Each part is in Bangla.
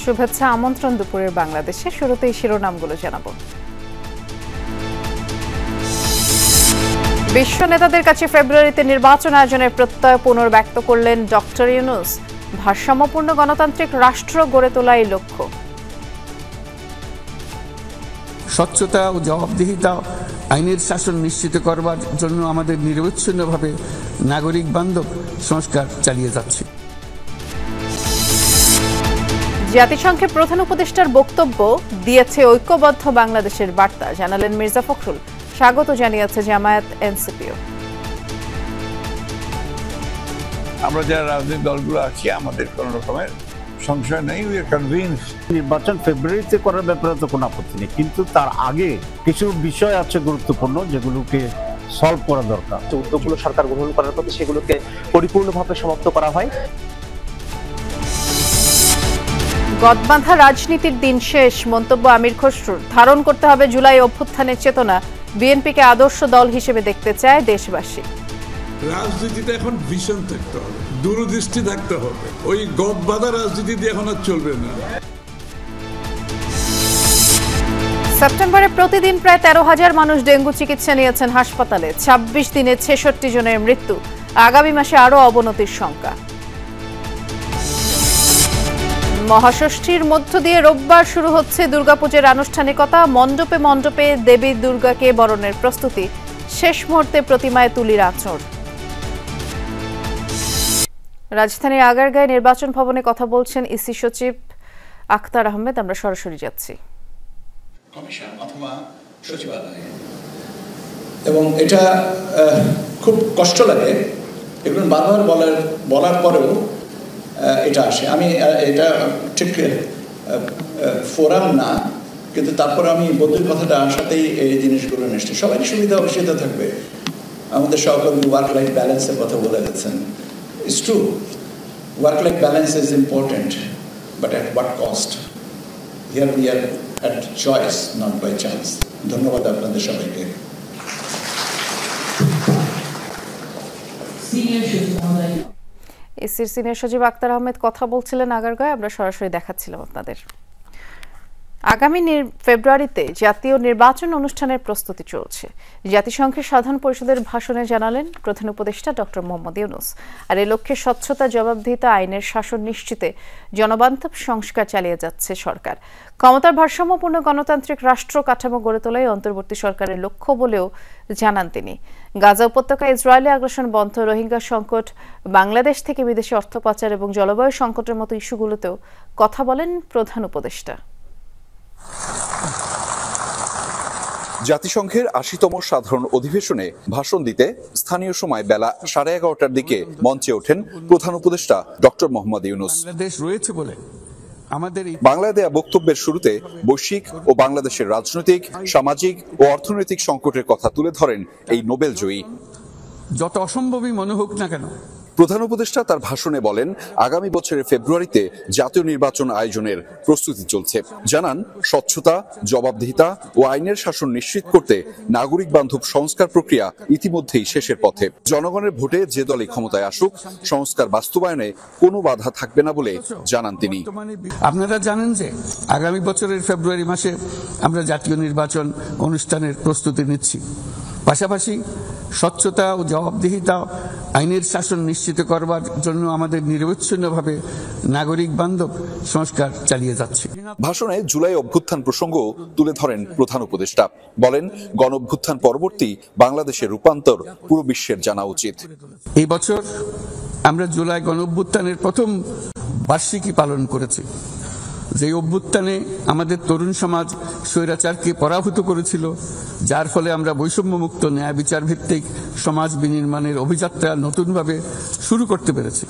শুভেচ্ছা আমন্ত্রণ দুপুরের বাংলাদেশে। শুরুতেই শিরোনামগুলো জানাবো। বিশ্ব নেতাদের কাছে ফেব্রুয়ারিতে নির্বাচন আয়োজনের প্রত্যয় পুনর্ব্যক্ত করলেন ডক্টর ইউনূস। ভারসাম্যপূর্ণ গণতান্ত্রিক রাষ্ট্র গড়ে তোলাই লক্ষ্য। স্বচ্ছতা ও জবাবদিহিতা, আইনের শাসন নিশ্চিত করবার জন্য আমাদের নিরবচ্ছিন্নভাবে নাগরিক বান্ধব সংস্কার চালিয়ে যাচ্ছে। জাতিসংঘের প্রধান উপদেষ্টার বক্তব্য দিয়েছে ঐক্যবদ্ধ বাংলাদেশের বার্তা, জানালেন মির্জা ফখরুল। স্বাগত জানিয়েছে জামায়াত এনসিপিও। আমরা যারা রাজনৈতিক দলগুলো আছি আমাদের কোন রকমের সংশয় নেই, উই আর কনভিন্সড। নির্বাচন ফেব্রুয়ারিতে করার ব্যাপারে তো কোনো আপত্তি নেই, কিন্তু তার আগে কিছু বিষয় আছে গুরুত্বপূর্ণ যেগুলোকে সলভ করা দরকার। উদ্যোগগুলো সরকার গ্রহণ করার পথে সেগুলোকে পরিপূর্ণভাবে সমাপ্ত করা হয়। গদবাঁধা রাজনীতির দিন শেষ, মন্তব্য আমির খসরুর। ধারণ করতে হবে জুলাই অভ্যুত্থানের চেতনা। বিএনপিকে আদর্শ দল হিসেবে দেখতে চায় দেশবাসী। রাজনীতিতে এখন ভিশন থাকতে হবে, দূরদৃষ্টি থাকতে হবে। ওই গদবাঁধা রাজনীতি দিয়ে এখন আর চলবে না। সেপ্টেম্বরে প্রতিদিন প্রায় 13,000 মানুষ ডেঙ্গু চিকিৎসা নিয়েছেন হাসপাতালে। 26 দিনে 66 জনের মৃত্যু। আগামী মাসে আরও অবনতির শঙ্কা। মহাষষ্ঠীর মধ্য দিয়ে রোববার শুরু হচ্ছে দুর্গাপূজার আনুষ্ঠানিকতা। মণ্ডপে মণ্ডপে দেবী দুর্গাকে বরণের প্রস্তুতি। শেষ মুহূর্তে প্রতিমায় তুলির আঁচড়। রাজধানীর আগারগাঁয়ে নির্বাচন ভবনে কথা বলছেন ইসি সচিব আখতার আহমেদ। আমরা সরাসরি যাচ্ছি। কমিশন অথবা সচিবালয়, এবং এটা খুব কষ্ট লাগে এগুলো বারবার বলার পরেও এটা আসে। আমি এটা ঠিক ফোরাম না, কিন্তু তারপর আমি বদলির কথাটা আসাতেই এই জিনিসগুলো নিশ্চয় সবারই সুবিধা অসুবিধা থাকবে। আমাদের সহকর্মী ওয়ার্ক লাইফ ব্যালেন্সের কথা বলে গেছেন। It's true, work life balance is important, but at what cost? Here we are at choice, not by chance. ধন্যবাদ আপনাদের সবাইকে। ইসির সিনিয়র সচিব আখতার আহমেদ কথা বলছিলেন আগারগাঁয়ে। আমরা সরাসরি দেখাচ্ছিলাম আপনাদের। আগামী ফেব্রুয়ারিতে জাতীয় নির্বাচন অনুষ্ঠানের প্রস্তুতি চলছে। জাতিসংঘের সাধারণ পরিষদের ভাষণে জানালেন প্রধান উপদেষ্টা ডক্টর মোহাম্মদ ইউনূস। আর এ লক্ষ্যে স্বচ্ছতা, জবাবদিহিতা, আইনের শাসন নিশ্চিতে জনবান্ধব সংস্কার চালিয়ে যাচ্ছে সরকার। ক্ষমতার ভারসাম্যপূর্ণ গণতান্ত্রিক রাষ্ট্র কাঠামো গড়ে তোলাই অন্তর্বর্তী সরকারের লক্ষ্য বলেও জানান তিনি। গাজা উপত্যকায় ইসরায়েলি আগ্রাসন বন্ধ, রোহিঙ্গা সংকট, বাংলাদেশ থেকে বিদেশে অর্থ পাচার এবং জলবায়ু সংকটের মতো ইস্যুগুলোতেও কথা বলেন প্রধান উপদেষ্টা। জাতিসংঘের ৮০তম সাধারণ অধিবেশনে ভাষণ দিতে স্থানীয় সময় বেলা 11:30টার দিকে মঞ্চে ওঠেন প্রধান উপদেষ্টা ডক্টর মোহাম্মদ ইউনূস। বাংলায় দেয়া বক্তব্যের শুরুতে বৈশ্বিক ও বাংলাদেশের রাজনৈতিক, সামাজিক ও অর্থনৈতিক সংকটের কথা তুলে ধরেন এই নোবেল জয়ী। যত অসম্ভবই মনে হোক না কেন, প্রধান উপদেষ্টা তার ভাষণে বলেন, আগামী বছরের ফেব্রুয়ারিতে জাতীয় নির্বাচন আয়োজনের প্রস্তুতি চলছে। জানান, স্বচ্ছতা, জবাবদিহিতা ও আইনের শাসন নিশ্চিত করতে নাগরিক বান্ধব সংস্কার প্রক্রিয়া ইতিমধ্যেই শেষের পথে। জনগণের ভোটে যে দলই ক্ষমতায় আসুক, সংস্কার বাস্তবায়নে কোনো বাধা থাকবে না বলে জানান তিনি। আপনারা জানেন যে আগামী বছরের ফেব্রুয়ারি মাসে আমরা জাতীয় নির্বাচন অনুষ্ঠানের প্রস্তুতি নিচ্ছি। পাশাপাশি স্বচ্ছতা ও জবাবদিহিতা, আইনের শাসন নিশ্চিত করবার জন্য আমাদের নিরবচ্ছিন্নভাবে নাগরিক বান্ধব সংস্কার চালিয়ে যাচ্ছে। ভাষণে জুলাই অভ্যুত্থান প্রসঙ্গ তুলে ধরেন প্রধান উপদেষ্টা। বলেন, গণ অভ্যুত্থান পরবর্তী বাংলাদেশের রূপান্তর পুরো বিশ্বের জানা উচিত। এই বছর আমরা জুলাই গণ অভ্যুত্থানের প্রথম বার্ষিকী পালন করেছি। যে অভ্যুত্থানে আমাদের তরুণ সমাজ স্বৈরাচারকে পরাভূত করেছিল, যার ফলে আমরা বৈষম্যমুক্ত, ন্যায় বিচার ভিত্তিক সমাজ বিনির্মাণের অভিযাত্রা নতুনভাবে শুরু করতে পেরেছি।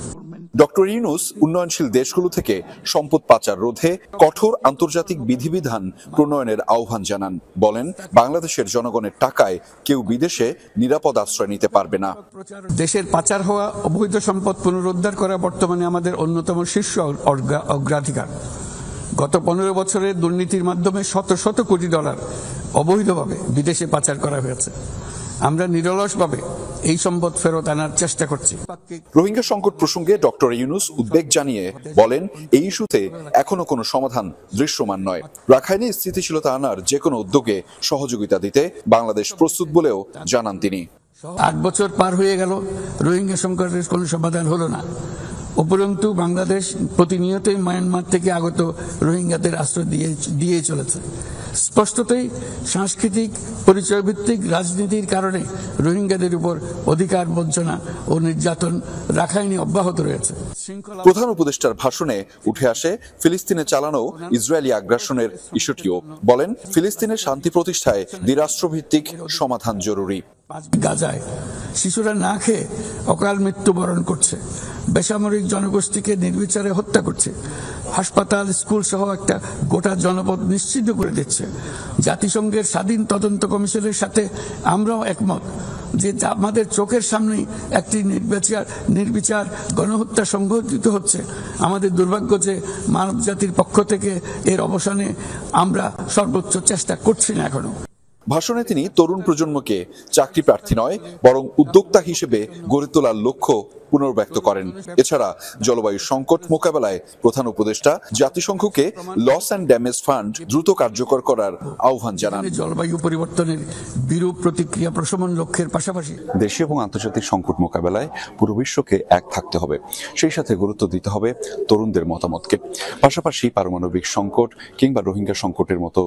ডক্টর ইউনূস উন্নয়নশীল দেশগুলো থেকে সম্পদ পাচার রোধে কঠোর আন্তর্জাতিক বিধিবিধান প্রণয়নের আহ্বান জানান। বলেন, বাংলাদেশের জনগণের টাকায় কেউ বিদেশে নিরাপদ আশ্রয় নিতে পারবে না। দেশের পাচার হওয়া অবৈধ সম্পদ পুনরুদ্ধার করা বর্তমানে আমাদের অন্যতম শীর্ষ অগ্রাধিকার। গত 15 বছরের দুর্নীতির মাধ্যমে শত শত কোটি ডলার অবৈধভাবে বিদেশে পাচার করা হয়েছে। আমরা নিরলসভাবে এই সম্পদ ফেরত আনার চেষ্টা করছি। রোহিঙ্গা সংকট প্রসঙ্গে ডক্টর ইউনূস উদ্বেগ জানিয়ে বলেন, এই ইস্যুতে এখনো কোনো সমাধান দৃশ্যমান নয়। রাখাইনে স্থিতিশীলতা আনার যে কোনো উদ্যোগে সহযোগিতা দিতে বাংলাদেশ প্রস্তুত বলেও জানান তিনি। 8 বছর পার হয়ে গেল, রোহিঙ্গা সংকটের কোনো সমাধান হলো না। উপরন্তু বাংলাদেশ প্রতিনিয়তই মায়ানমার থেকে আগত রোহিঙ্গাদের আশ্রয় দিয়ে চলেছে। স্পষ্টতই সাংস্কৃতিক পরিচয়ভিত্তিক রাজনীতির কারণে রোহিঙ্গাদের উপর অধিকার বঞ্চনা ও নির্যাতন রাখাইনে অব্যাহত রয়েছে। প্রধান উপদেষ্টার ভাষণে উঠে আসে ফিলিস্তিনে চালানো ইসরায়েলি আগ্রাসনের ইস্যুটিও। বলেন, ফিলিস্তিনের শান্তি প্রতিষ্ঠায় দ্বিরাষ্ট্রভিত্তিক সমাধান জরুরি। গাজায় শিশুরা না খেয়ে অকাল মৃত্যুবরণ করছে, বেসামরিক জনগোষ্ঠীকে নির্বিচারে হত্যা করছে, হাসপাতাল স্কুল সহ একটা গোটা জনপদ নিশ্চিহ্ন করে দিচ্ছে। জাতিসংঘের স্বাধীন তদন্ত কমিশনের সাথে আমরাও একমত যে আমাদের চোখের সামনেই একটি নির্বিচার গণহত্যা সংঘটিত হচ্ছে। আমাদের দুর্ভাগ্য যে মানব জাতির পক্ষ থেকে এর অবসানে আমরা সর্বোচ্চ চেষ্টা করছি না এখনো। ভাষণে তিনি তরুণ প্রজন্মকে চাকরি প্রার্থী নয় বরং উদ্যোক্তা হিসেবে গড়ে তোলার লক্ষ্য পুনর্ব্যক্ত করেন। এছাড়া জলবায়ু সংকট মোকাবেলায় প্রধান উপদেষ্টা জাতিসংঘকে লস অ্যান্ড ড্যামেজ ফান্ড দ্রুত কার্যকর করার আহ্বান জানান। জলবায়ু পরিবর্তনের বিরূপ প্রতিক্রিয়া প্রশমন লক্ষ্যের পাশাপাশি দেশীয় এবং আন্তর্জাতিক সংকট মোকাবেলায় পুরো বিশ্বকে এক থাকতে হবে, সেই সাথে গুরুত্ব দিতে হবে তরুণদের মতামতকে। পাশাপাশি পারমাণবিক সংকট কিংবা রোহিঙ্গা সংকটের মতো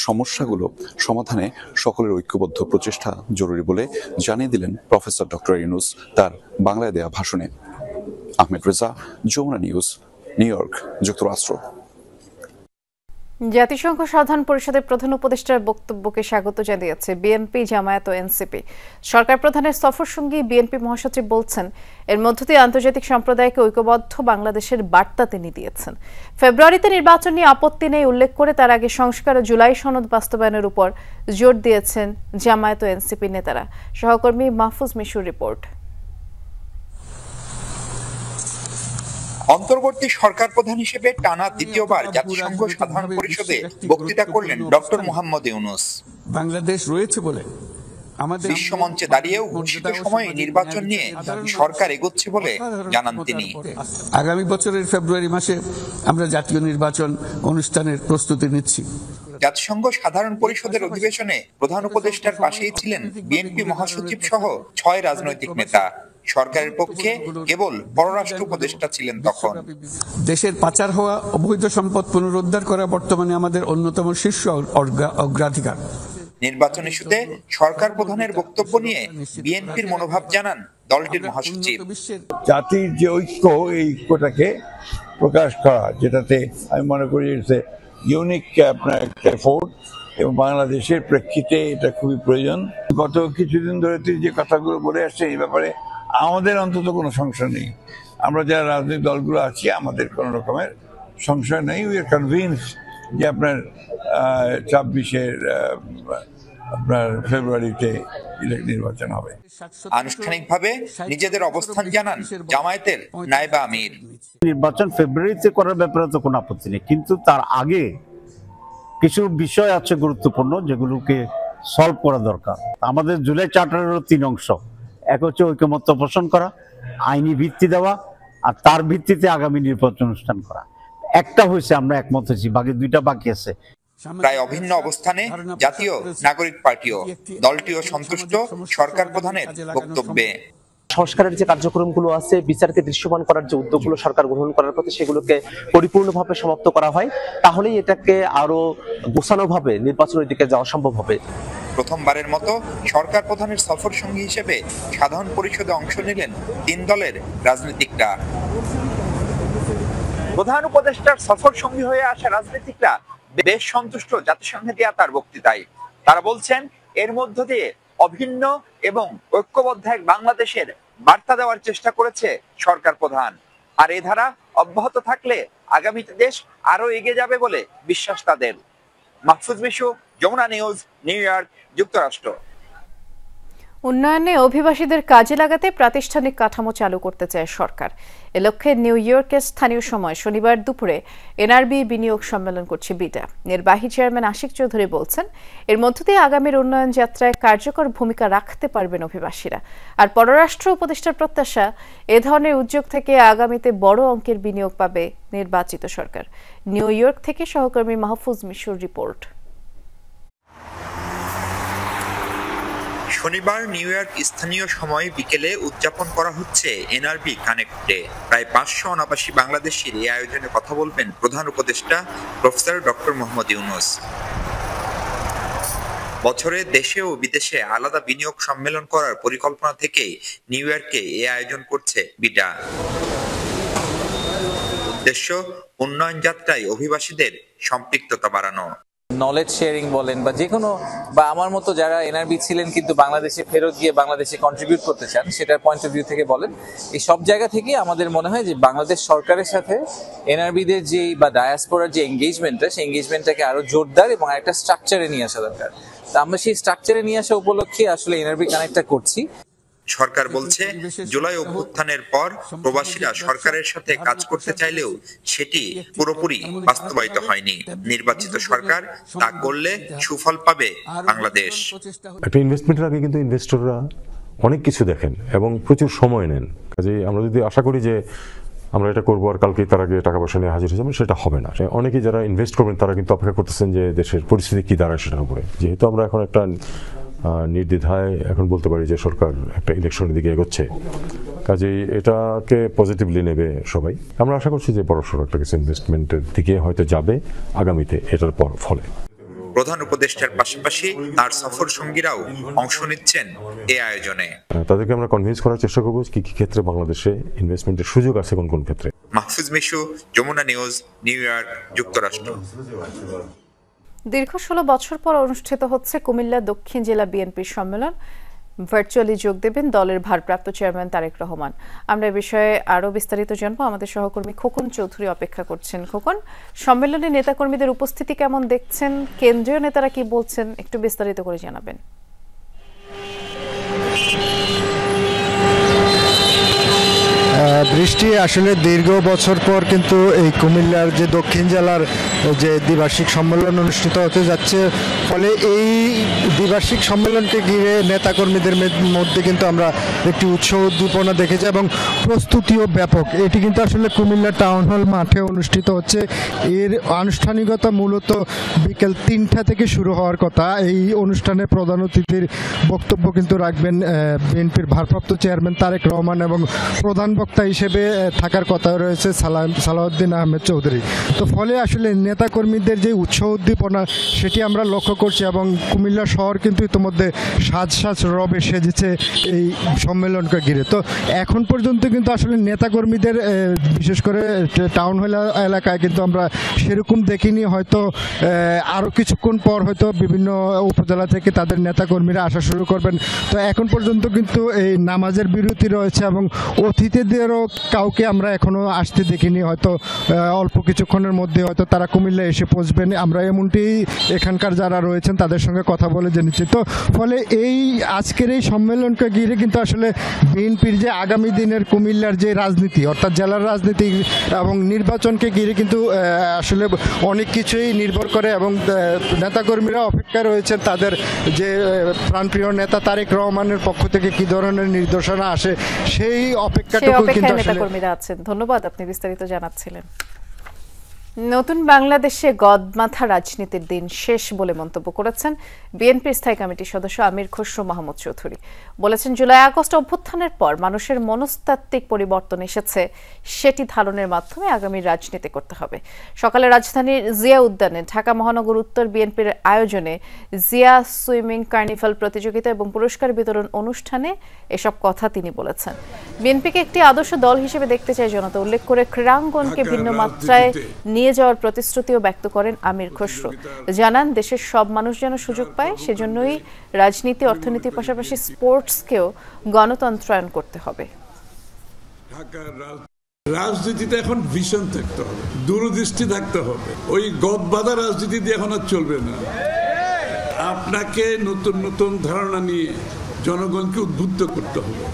সমস্যাগুলো সমাধানে সকলের ঐক্যবদ্ধ প্রচেষ্টা জরুরি বলে জানিয়ে দিলেন প্রফেসর ডক্টর ইউনূস তার বাংলায় দেয়া ভাষণে। Ahmed Reza, Jamuna News, New York, যুক্তরাষ্ট্র। জাতিসংঘ সাধারণ পরিষদের প্রধান উপদেষ্টার বক্তব্যকে স্বাগত জানিয়েছে বিএনপি, জামায়াত ও এনসিপি। সরকার প্রধানের সফরসঙ্গী বিএনপি মহাসচিব বলছেন, এর মধ্য দিয়ে আন্তর্জাতিক সম্প্রদায়কে ঐক্যবদ্ধ বাংলাদেশের বার্তা তিনি দিয়েছেন। ফেব্রুয়ারিতে নির্বাচন নিয়ে আপত্তি নেই উল্লেখ করে তার আগে সংস্কার ও জুলাই সনদ বাস্তবায়নের উপর জোর দিয়েছেন জামায়াত ও এনসিপি নেতারা। সহকর্মী মাহফুজ মিশুর রিপোর্ট। অন্তর্বর্তী সরকার প্রধান হিসেবে টানা দ্বিতীয়বার জাতিসংঘ সাধারণ পরিষদে বক্তৃতা করলেন ডক্টর মোহাম্মদ ইউনূস। বাংলাদেশ রয়েছে বলে বিশ্বমঞ্চে দাঁড়িয়েও ঘোষিত সময়ে নির্বাচন নিয়ে সরকার এগোচ্ছে বলে জানান তিনি। আগামী বছরের ফেব্রুয়ারি মাসে আমরা জাতীয় নির্বাচন অনুষ্ঠানের প্রস্তুতি নিচ্ছি। জাতিসংঘ সাধারণ পরিষদের অধিবেশনে প্রধান উপদেষ্টার পাশেই ছিলেন বিএনপি মহাসচিব সহ 6 রাজনৈতিক নেতা। সরকারের পক্ষে কেবল পররাষ্ট্র উপদেষ্টা ছিলেন তখন। দেশের পাচার হওয়া অবৈধ সম্পদ পুনরুদ্ধার করা বর্তমানে আমাদের অন্যতম শীর্ষ অগ্রাধিকার। নির্বাচন ইস্যুতে সরকার প্রধানের বক্তব্য নিয়ে বিএনপির মনোভাব জানান দলটির মহাসচিব। জাতির যে ঐক্য, এই ঐক্যটাকে প্রকাশ করা, যেটাতে আমি মনে করি ইউনিক আপনার একটা এফোর্ট, এবং বাংলাদেশের প্রেক্ষিতে এটা খুবই প্রয়োজন। গত কিছুদিন ধরে তিনি যে কথাগুলো বলে আসছে, এই ব্যাপারে আমাদের অন্তত কোনো সংশয় নেই। আমরা যারা রাজনৈতিক দলগুলো আছি, আমাদের কোনো রকমের সংশয় নেই। উই আর কনভিন্স যে আপনার 26-এর আপনার ফেব্রুয়ারিতে নির্বাচন হবে। আনুষ্ঠানিকভাবে নিজেদের অবস্থান জানান জামায়াতের নায়েবা আমির। নির্বাচন ফেব্রুয়ারিতে করার ব্যাপারে তো কোনো আপত্তি নেই, কিন্তু তার আগে কিছু বিষয় আছে গুরুত্বপূর্ণ, যেগুলোকে সলভ করা দরকার। আমাদের জুলাই চার্টারেরও 3 অংশ। এক হচ্ছে ঐকমত্য পোষণ করা, আইনি ভিত্তি দেওয়া, আর তার ভিত্তিতে আগামী নির্বাচন অনুষ্ঠান করা। একটা হয়েছে, আমরা একমত হয়েছি, বাকি 2টা বাকি আছে। প্রায় অভিন্ন অবস্থানে জাতীয় নাগরিক পার্টিও। দলটিও সন্তুষ্ট সরকার প্রধানের বক্তব্যে। সংস্কারের যে কার্যক্রমগুলো আছে, বিচারকে দৃশ্যমান করার যে উদ্যোগগুলো সরকার গ্রহণ করার পথে, সেগুলোকে পরিপূর্ণভাবে সমাপ্ত করা হয়, তাহলেই এটাকে আরো গোছানোভাবে নির্বাচনের দিকে যাওয়া সম্ভব হবে। প্রথমবারের মতো সরকার প্রধানের সফর সঙ্গী হিসেবে সাধারণ পরিষদে অংশ নিলেন 3 দলের রাজনীতিকরা। প্রধান উপদেষ্টার সফর সঙ্গী হয়ে আসা রাজনীতিকরা বেশ সন্তুষ্ট জাতিসংঘে দেয়া তার বক্তৃতায়। তারা বলছেন, এর মধ্য দিয়ে অভিন্ন এবং ঐক্যবদ্ধ এক বাংলাদেশের বার্তা দেওয়ার চেষ্টা করেছে সরকার প্রধান। আর এই ধারা অব্যাহত থাকলে আগামীতে দেশ আরো এগিয়ে যাবে বলে বিশ্বাস তাদের। Mahfuz Mishu, Jamuna News, New York, যুক্তরাষ্ট্র। উন্নয়নে অভিবাসীদের কাজে লাগাতে প্রাতিষ্ঠানিক কাঠামো চালু করতে চায় সরকার। এ লক্ষ্যে নিউ ইয়র্কের স্থানীয় সময় শনিবার দুপুরে এনআরবি বিনিয়োগ সম্মেলন করছে বিটা। নির্বাহী চেয়ারম্যান আশিক চৌধুরী বলছেন, এর মধ্য দিয়ে আগামীর উন্নয়ন যাত্রায় কার্যকর ভূমিকা রাখতে পারবেন অভিবাসীরা। আর পররাষ্ট্র উপদেষ্টার প্রত্যাশা, এ ধরনের উদ্যোগ থেকে আগামীতে বড় অঙ্কের বিনিয়োগ পাবে নির্বাচিত সরকার। নিউ ইয়র্ক থেকে সহকর্মী মাহফুজ মিশুর রিপোর্ট। শনিবার নিউ ইয়র্ক স্থানীয় সময় বিকেলে উদযাপন করা হচ্ছে এনআরবি কানেক্ট ডে। প্রায় 500 অনাবাসী বাংলাদেশির এই আয়োজনে কথা বলবেন প্রধান উপদেষ্টা প্রফেসর ডক্টর মোহাম্মদ ইউনূস। বছরে দেশে ও বিদেশে আলাদা বিনিয়োগ সম্মেলন করার পরিকল্পনা থেকে নিউ ইয়র্কে এই আয়োজন করছে বিটা। উদ্দেশ্য, উন্নয়ন যাত্রায় অভিবাসীদের সম্পৃক্ততা বাড়ানো। নলেজ শেয়ারিং বলেন বা যে কোনো, বা আমার মতো যারা এনআরবি ছিলেন কিন্তু বাংলাদেশে ফেরত গিয়ে বাংলাদেশে কন্ট্রিবিউট করতে চান, সেটার পয়েন্ট অফ ভিউ থেকে বলেন, এই সব জায়গা থেকে আমাদের মনে হয় যে বাংলাদেশ সরকারের সাথে এনআরবিদের যে বা ডায়াসপোরার যে এঙ্গেজমেন্টটা, সেই এঙ্গেজমেন্টটাকে আরো জোরদার এবং একটা স্ট্রাকচারে নিয়ে আসা দরকার। তা আমরা সেই স্ট্রাকচারে নিয়ে আসা উপলক্ষে আসলে এনআরবি কানেক্টটা করছি। সরকার বলছে, জুলাই অভ্যুত্থানের পর প্রবাসীরা সরকারের সাথে কাজ করতে চাইলেও সেটি পুরোপুরি বাস্তবায়িত হয়নি। নির্বাচিত সরকার তা করলে সুফল পাবে বাংলাদেশ। একটা ইনভেস্টমেন্টের আগে কিন্তু ইনভেস্টররা অনেক কিছু দেখেন এবং প্রচুর সময় নেন। কাজেই আমরা যদি আশা করি যে আমরা এটা করবো আর কালকে তার আগে টাকা পয়সা নিয়ে হাজির হয়ে যাবেন, সেটা হবে না। অনেকেই যারা ইনভেস্ট করবেন তারা কিন্তু অপেক্ষা করতেছেন যে দেশের পরিস্থিতি কি দাঁড়ায় সেটার উপরে। যেহেতু আমরা এখন একটা নির্দ্বিধায় এখন বলতে পারি যে সরকার একটা ইলেকশনের দিকে এগোচ্ছে, কাজেই এটাকে পজিটিভলি নেবে সবাই। আমরা আশা করছি যে বড়সড় একটা কিছু ইনভেস্টমেন্টের দিকে হয়তো যাবে আগামীতে এটার পর ফলে। প্রধান উপদেষ্টার পাশাপাশি তার সফর সঙ্গীরাও অংশ নিচ্ছেন এই আয়োজনে। তাদেরকে আমরা কনভিন্স করার চেষ্টা করবো কি কি ক্ষেত্রে বাংলাদেশে ইনভেস্টমেন্টের সুযোগ আছে, কোন কোন ক্ষেত্রে। Mahfuz Mishu, Jamuna News, New York, যুক্তরাষ্ট্র। দীর্ঘ 16 বছর পর অনুষ্ঠিত হচ্ছে কুমিল্লা দক্ষিণ জেলা বিএনপির সম্মেলন। ভার্চুয়ালি যোগ দেবেন দলের ভারপ্রাপ্ত চেয়ারম্যান তারেক রহমান। আমরা এ বিষয়ে আরো বিস্তারিত জানবো। আমাদের সহকর্মী খোকন চৌধুরী অপেক্ষা করছেন। খোকন, সম্মেলনে নেতাকর্মীদের উপস্থিতি কেমন দেখছেন? কেন্দ্রীয় নেতারা কি বলছেন, একটু বিস্তারিত করে জানাবেন। বৃষ্টি, আসলে দীর্ঘ বছর পর কিন্তু এই কুমিল্লার যে দক্ষিণ জেলার যে দ্বিবার্ষিক সম্মেলন অনুষ্ঠিত হতে যাচ্ছে, ফলে এই দ্বিবার্ষিক সম্মেলনকে ঘিরে নেতাকর্মীদের মধ্যে কিন্তু আমরা একটি উৎসাহ উদ্দীপনা দেখেছি এবং প্রস্তুতিও ব্যাপক। এটি কিন্তু আসলে কুমিল্লা টাউন হল মাঠে অনুষ্ঠিত হচ্ছে। এর আনুষ্ঠানিকতা মূলত বিকেল 3টা থেকে শুরু হওয়ার কথা। এই অনুষ্ঠানে প্রধান অতিথির বক্তব্য কিন্তু রাখবেন বিএনপির ভারপ্রাপ্ত চেয়ারম্যান তারেক রহমান এবং প্রধান বক্তা হিসেবে থাকার কথা রয়েছে সালাউদ্দিন আহমেদ চৌধুরী। তো ফলে আসলে নেতাকর্মীদের যে উৎসাহ উদ্দীপনা সেটি আমরা লক্ষ্য করছি এবং কুমিল্লা শহর কিন্তু ইতিমধ্যে সাজ রবে সেজেছে এই সম্মেলনকে ঘিরে। তো এখন পর্যন্ত কিন্তু আসলে নেতাকর্মীদের বিশেষ করে টাউন হল এলাকায় কিন্তু আমরা সেরকম দেখিনি। হয়তো আরও কিছুক্ষণ পর হয়তো বিভিন্ন উপজেলা থেকে তাদের নেতাকর্মীরা আসা শুরু করবেন। তো এখন পর্যন্ত কিন্তু এই নামাজের বিরতি রয়েছে এবং অতিথিদেরও কাউকে আমরা এখনো আসতে দেখিনি। হয়তো অল্প কিছুক্ষণের মধ্যে হয়তো তারা কুমিল্লা এসে পৌঁছবেন, আমরা এমনটি এখানকার যারা রয়েছেন তাদের সঙ্গে কথা বলে জেনেছি। তো ফলে এই আজকের এই সম্মেলনকে ঘিরে কিন্তু আসলে বিএনপির যে আগামী দিনের কুমিল্লার যে রাজনীতি, অর্থাৎ জেলার রাজনীতি এবং নির্বাচনকে ঘিরে কিন্তু আসলে অনেক কিছুই নির্ভর করে এবং নেতাকর্মীরা অপেক্ষা রয়েছেন তাদের যে প্রাণপ্রিয় নেতা তারেক রহমানের পক্ষ থেকে কি ধরনের নির্দেশনা আসে সেই অপেক্ষাটুকু কিন্তু নেতাকর্মীরা আছেন। ধন্যবাদ, আপনি বিস্তারিত জানাচ্ছিলেন। নতুন বাংলাদেশে গদমাথা রাজনীতির দিন শেষ বলে মন্তব্য করেছেন বিএনপির স্থায়ী কমিটির সদস্য আমির খসরু মাহমুদ চৌধুরী। বলেছেন, জুলাই আগস্ট অভ্যুত্থানের পর মানুষের মনস্তাত্ত্বিক পরিবর্তন এসেছে, সেটি ধারণের মাধ্যমে আগামী রাজনীতি করতে হবে। সকালে রাজধানীর জিয়া উদ্যানে ঢাকা মহানগর উত্তর বিএনপির আয়োজনে জিয়া সুইমিং কার্নিভাল প্রতিযোগিতা এবং পুরস্কার বিতরণ অনুষ্ঠানে এসব কথা তিনি বলেছেন। বিএনপিকে একটি আদর্শ দল হিসেবে দেখতে চায় জনতা, উল্লেখ করে ক্রীড়াঙ্গনকে ভিন্ন মাত্রায় নিয়ে যাওয়ার প্রতিশ্রুতিও ব্যক্ত করেন আমির খসরু। জানান, দেশের সব মানুষ যেন সুযোগ পায়, সেজন্যই রাজনীতি, অর্থনীতির পাশাপাশি স্পোর্টসকেও গণতন্ত্রায়ন করতে হবে। রাজনীতিতে এখন ভিশন থাকতে হবে, দূরদৃষ্টি থাকতে হবে। ওই গদবাঁধা রাজনীতি দিয়ে এখন আর চলবে না। আপনাকে নতুন নতুন ধারণা নিয়ে জনগণকে উদ্বুদ্ধ করতে হবে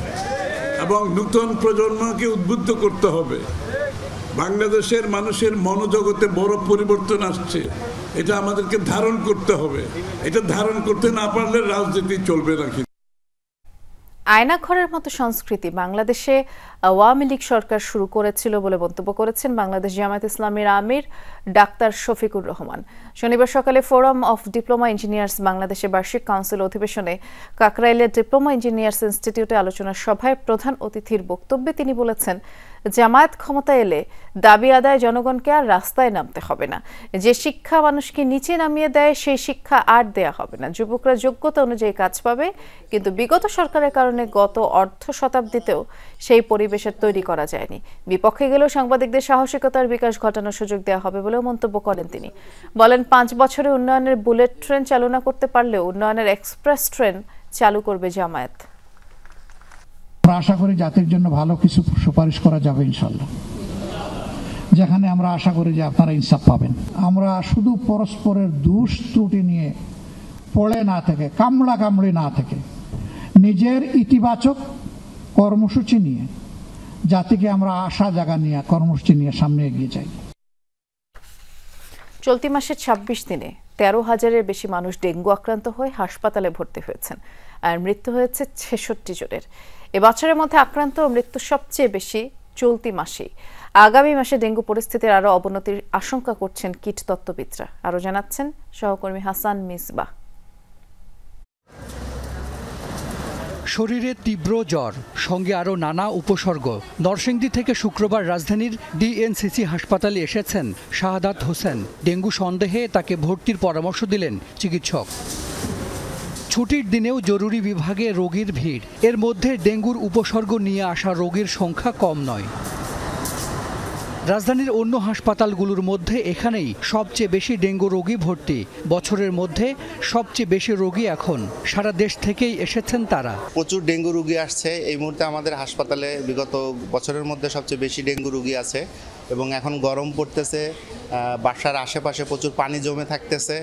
এবং নতুন প্রজন্মকে উদ্বুদ্ধ করতে হবে। বাংলাদেশের মানুষের মনোজগতে বড় পরিবর্তন আসছে, এটা আমাদেরকে ধারণ করতে হবে। এটা ধারণ করতে না পারলে রাজনীতি চলবে না। আয়নাঘরের মতো সংস্কৃতি বাংলাদেশে আওয়ামী লীগ সরকার শুরু করেছিল বলে মন্তব্য করেছেন বাংলাদেশ জামায়াত ইসলামীর আমির ডাক্তার শফিকুর রহমান। শনিবার সকালে ফোরাম অফ ডিপ্লোমা ইঞ্জিনিয়ার্স বাংলাদেশের বার্ষিক কাউন্সিল অধিবেশনে কাকরাইলের ডিপ্লোমা ইঞ্জিনিয়ার্স ইনস্টিটিউটে আলোচনা সভায় প্রধান অতিথির বক্তব্যে তিনি বলেছেন, জামায়াত ক্ষমতায় এলে দাবি আদায় জনগণকে আর রাস্তায় নামতে হবে না। যে শিক্ষা মানুষকে নিচে নামিয়ে দেয় সেই শিক্ষা আর দেয়া হবে না। যুবকরা যোগ্যতা অনুযায়ী কাজ পাবে, কিন্তু বিগত সরকারের কারণে গত অর্ধ শতাব্দীতেও সেই পরিবেশের তৈরি করা যায়নি। বিপক্ষে গেলেও সাংবাদিকদের সাহসিকতার বিকাশ ঘটানোর সুযোগ দেওয়া হবে বলেও মন্তব্য করেন তিনি। বলেন, 5 বছরে উন্নয়নের বুলেট ট্রেন চালু না করতে পারলেও উন্নয়নের এক্সপ্রেস ট্রেন চালু করবে জামায়াত। আমরা আশা করি জাতির জন্য ভালো কিছু সুপারিশ করা যাবে ইনশাল্লাহ, যেখানে আমরা আশা করি যে আপনারা ইনসাফ পাবেন। আমরা শুধু পরস্পরের দোষ ত্রুটি নিয়ে পড়ে না থেকে, কামড়ি না থেকে, নিজের ইতিবাচক কর্মসূচি নিয়ে জাতিকে আমরা আশা জাগা নিয়ে কর্মসূচি নিয়ে সামনে এগিয়ে যাই। চলতি মাসের 26 দিনে 13,000-এর বেশি মানুষ ডেঙ্গু আক্রান্ত হয়ে হাসপাতালে ভর্তি হয়েছেন, আর মৃত্যু হয়েছে 66 জনের। এবছরের মধ্যে আক্রান্ত ও মৃত্যু সবচেয়ে বেশি চলতি মাসেই। আগামী মাসে ডেঙ্গু পরিস্থিতির আরও অবনতির আশঙ্কা করছেন কীটতত্ত্ববিদরা। আরও জানাচ্ছেন সহকর্মী হাসান মিসবাহ। শরীরে তীব্র জ্বর, সঙ্গে আরও নানা উপসর্গ। নরসিংদী থেকে শুক্রবার রাজধানীর ডিএনসিসি হাসপাতালে এসেছেন শাহাদাত হোসেন। ডেঙ্গু সন্দেহে তাকে ভর্তির পরামর্শ দিলেন চিকিৎসক। ছুটির দিনেও জরুরি বিভাগে রোগীর ভিড়। এর মধ্যে ডেঙ্গুর উপসর্গ নিয়ে আসা রোগীর সংখ্যা কম নয়। রাজধানীর অন্য হাসপাতালগুলোর মধ্যে এখানেই সবচেয়ে বেশি ডেঙ্গু রোগী ভর্তি। বছরের মধ্যে সবচেয়ে বেশি রোগী এখন সারা দেশ থেকেই এসেছেন তারা। প্রচুর ডেঙ্গু রোগী আসছে। এই মুহূর্তে আমাদের হাসপাতালে বিগত বছরের মধ্যে সবচেয়ে বেশি ডেঙ্গু রোগী আছে, এবং এখন গরম পড়তেছে, বাসার আশেপাশে প্রচুর পানি জমে থাকতেছে,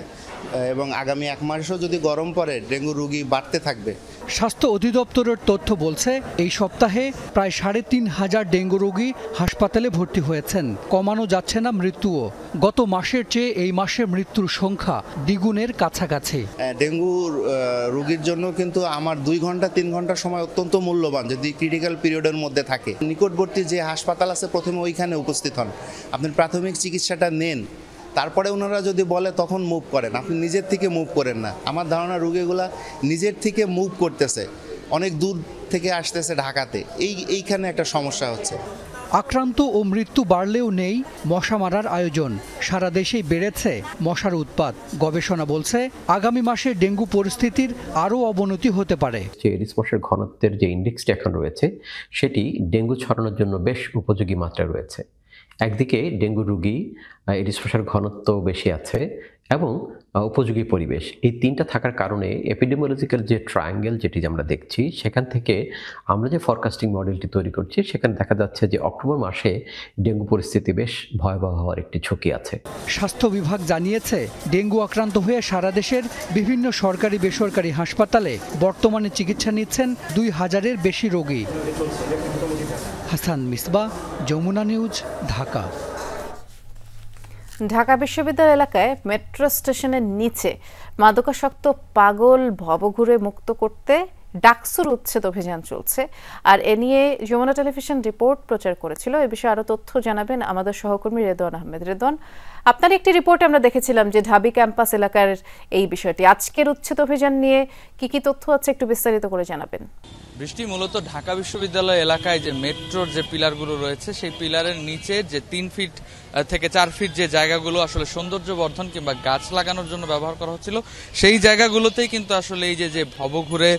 এবং আগামী 1 মাসও যদি গরম পড়ে ডেঙ্গু রোগী বাড়তে থাকবে। স্বাস্থ্য অধিদপ্তরের তথ্য বলছে, এই সপ্তাহে প্রায় 3,500 ডেঙ্গু রোগী হাসপাতালে ভর্তি হয়েছেন। কমানো যাচ্ছে না মৃত্যুও। গত মাসের চেয়ে এই মাসে মৃত্যুর সংখ্যা দ্বিগুণের কাছাকাছি। ডেঙ্গু রোগীর জন্য কিন্তু আমার 2 ঘন্টা 3 ঘন্টা সময় অত্যন্ত মূল্যবান, যদি ক্রিটিক্যাল পিরিয়ডের মধ্যে থাকে। নিকটবর্তী যে হাসপাতাল আছে প্রথমে ওইখানে উপস্থিত হন, আপনি প্রাথমিক চিকিৎসাটা নেন, তারপরে ওনারা যদি বলে তখন মুভ করেন। আপনি নিজের থেকে মুভ করেন না। আমার ধারণা রোগীগুলা নিজের থেকে মুভ করতেছে, অনেক দূর থেকে আসতেছে ঢাকাতে। এইখানে একটা সমস্যা হচ্ছে। আক্রান্ত ও মৃত্যু বাড়লেও নেই মশা মারার আয়োজন। সারা দেশেই বেড়েছে মশার উৎপাত। গবেষণা বলছে, আগামী মাসে ডেঙ্গু পরিস্থিতির আরও অবনতি হতে পারে। যে এডিস মশার ঘনত্বের যে ইন্ডেক্সটি এখন রয়েছে, সেটি ডেঙ্গু ছড়ানোর জন্য বেশ উপযোগী মাত্রায় রয়েছে। একদিকে ডেঙ্গু রোগী, এডিস মশার ঘনত্ব বেশি আছে এবং উপযোগী পরিবেশ, এই 3টা থাকার কারণে এপিডেমিওলজিক্যাল যে ট্রায়াঙ্গেল যেটি আমরা দেখছি, সেখান থেকে আমরা যে ফরকাস্টিং মডেলটি তৈরি করছি, সেখানে দেখা যাচ্ছে যে অক্টোবর মাসে ডেঙ্গু পরিস্থিতি বেশ ভয়াবহ হওয়ার একটি ঝুঁকি আছে। স্বাস্থ্য বিভাগ জানিয়েছে, ডেঙ্গু আক্রান্ত হয়ে সারা দেশের বিভিন্ন সরকারি বেসরকারি হাসপাতালে বর্তমানে চিকিৎসা নিচ্ছেন 2,000-এর বেশি রোগী। হাসান মিসবাহ, যমুনা নিউজ, ঢাকা। ঢাকা বিশ্ববিদ্যালয় এলাকায় মেট্রো স্টেশনের নিচে মাদকাসক্ত পাগল ভবঘুরে মুক্ত করতে ডাকসুর উচ্ছেদ অভিযান চলছে, আর এ নিয়ে যমুনা টেলিভিশন রিপোর্ট প্রচার করেছিল। এ বিষয়ে আরো তথ্য জানাবেন আমাদের সহকর্মী রেদওয়ান আহমেদ। রেদওয়ান, আপনার একটি রিপোর্টে আমরা দেখেছিলাম যে ঢাবি ক্যাম্পাস এলাকার এই বিষয়টি। আজকের উচ্ছেদ অভিযান নিয়ে কি তথ্য আছে একটু বিস্তারিত করে জানাবেন। বৃষ্টি, মূলত ঢাকা বিশ্ববিদ্যালয় এলাকায় যে মেট্রোর যে পিলারগুলো রয়েছে, সেই পিলারের নিচে যে 3 ফিট থেকে 4 ফিট যে জায়গাগুলো আসলে সৌন্দর্য বর্ধন কিংবা গাছ লাগানোর জন্য ব্যবহার করা হচ্ছিল, সেই জায়গাগুলোতেই কিন্তু আসলে এই যে ভবঘুরে